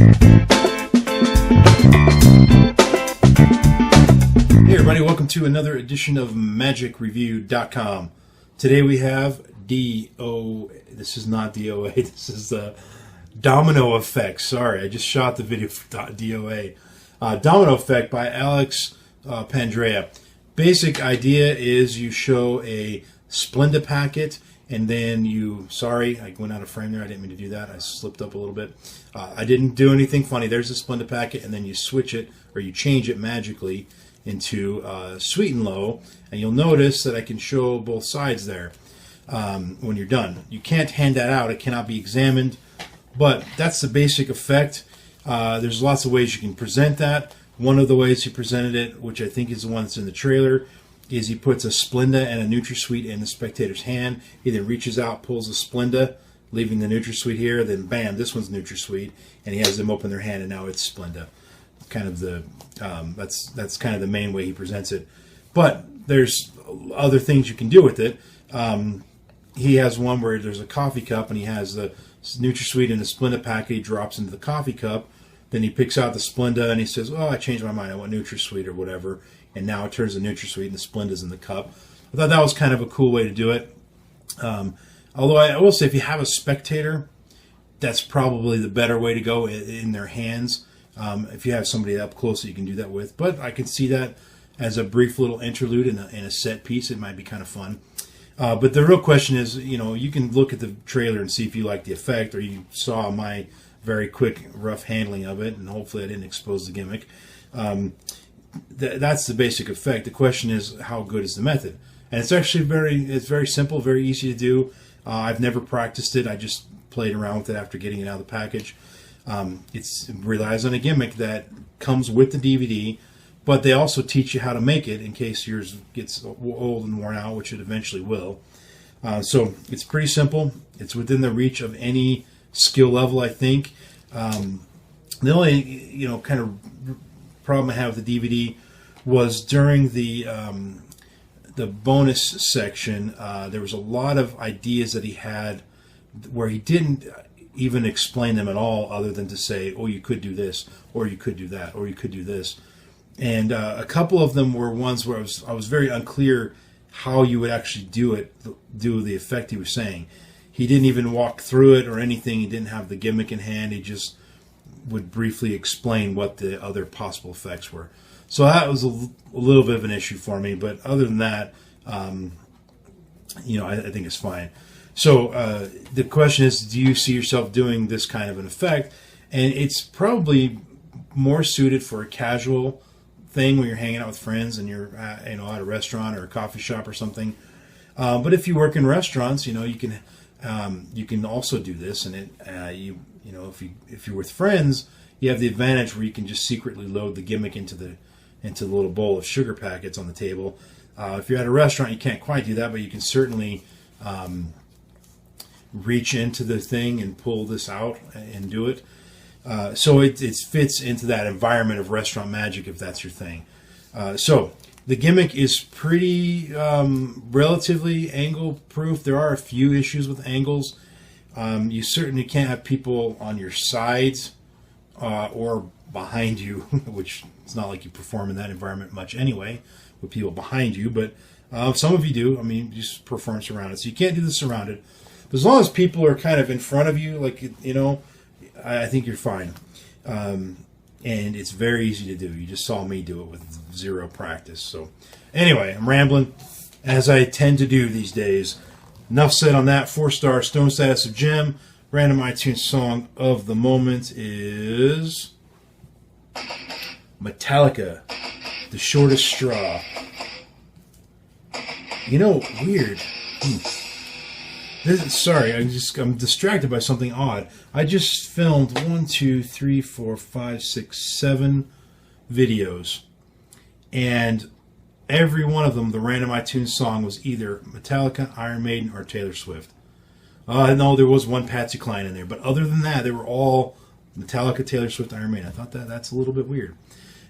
Hey everybody, welcome to another edition of MagicReview.com. Today we have this is not DOA, this is Domino Effect. Sorry, I just shot the video for DOA. Domino Effect by Alex Pandrea. Basic idea is you show a Splenda packet and then I went out of frame there, I didn't mean to do that, I slipped up a little bit. I didn't do anything funny. There's a Splenda packet and then you switch it, or you change it magically into sweet and low, and you'll notice that I can show both sides there when you're done. You can't hand that out, it cannot be examined, but that's the basic effect. There's lots of ways you can present that. One of the ways he presented it, which I think is the one that's in the trailer, is he puts a Splenda and a NutraSweet in the spectator's hand. He then reaches out, pulls the Splenda, leaving the NutraSweet here, then bam, this one's NutraSweet, and he has them open their hand, and now it's Splenda. Kind of the that's kind of the main way he presents it. But there's other things you can do with it. He has one where there's a coffee cup, and he has the NutraSweet in the Splenda packet. He drops into the coffee cup. Then he picks out the Splenda, and he says, "Oh, I changed my mind. I want NutraSweet or whatever." And now it turns the NutraSweet, and the Splenda's in the cup. I thought that was kind of a cool way to do it. Although I will say, if you have a spectator, that's probably the better way to go in their hands. If you have somebody up close that you can do that with. But I can see that as a brief little interlude in a set piece. It might be kind of fun. But the real question is, you can look at the trailer and see if you like the effect, or you saw my very quick, rough handling of it, and hopefully I didn't expose the gimmick. That's the basic effect. The question is, how good is the method? And it's actually very simple, very easy to do. I've never practiced it. I just played around with it after getting it out of the package. It relies on a gimmick that comes with the DVD, but they also teach you how to make it in case yours gets old and worn out, which it eventually will. So it's pretty simple. It's within the reach of any skill level, I think. The only kind of problem I have with the DVD was during the bonus section. There was a lot of ideas that he had where he didn't even explain them at all, other than to say, "Oh, you could do this, or you could do that, or you could do this." And a couple of them were ones where I was very unclear how you would actually do the effect he was saying. He didn't even walk through it or anything. He didn't have the gimmick in hand. He just would briefly explain what the other possible effects were. So that was a little bit of an issue for me. But other than that, I think it's fine. So the question is, do you see yourself doing this kind of an effect? And it's probably more suited for a casual thing when you're hanging out with friends and you're at a restaurant or a coffee shop or something. But if you work in restaurants, you can also do this. And if you're with friends, you have the advantage where you can just secretly load the gimmick into the little bowl of sugar packets on the table. If you're at a restaurant, you can't quite do that, but you can certainly reach into the thing and pull this out and do it. So it fits into that environment of restaurant magic, if that's your thing. So the gimmick is pretty relatively angle proof. There are a few issues with angles. You certainly can't have people on your sides or behind you, which it's not like you perform in that environment much anyway with people behind you, but some of you do. I mean, you just perform surrounded. So you can't do the surrounded. But as long as people are kind of in front of you, I think you're fine. And it's very easy to do. You just saw me do it with zero practice. So anyway, I'm rambling, as I tend to do these days. Enough said on that. 4-star Stone Status of Gem. Random iTunes song of the moment is Metallica, The Shortest Straw. Weird. Sorry, I'm distracted by something odd. I just filmed 7 videos, and every one of them, the random iTunes song was either Metallica, Iron Maiden, or Taylor Swift. No, there was one Patsy Cline in there, but other than that, they were all Metallica, Taylor Swift, Iron Maiden. I thought that's a little bit weird.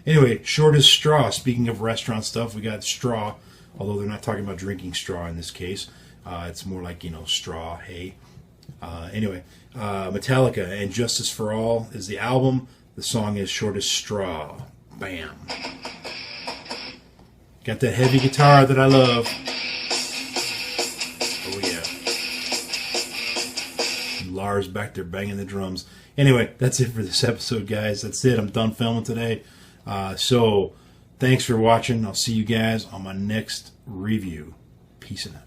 Anyway, Shortest Straw. Speaking of restaurant stuff, we got straw, although they're not talking about drinking straw in this case. It's more like, straw, hay. Anyway, Metallica and Justice for All is the album. The song is Short as Straw. Bam. Got that heavy guitar that I love. Oh, yeah. Lars back there banging the drums. Anyway, that's it for this episode, guys. That's it. I'm done filming today. So, thanks for watching. I'll see you guys on my next review. Peace out.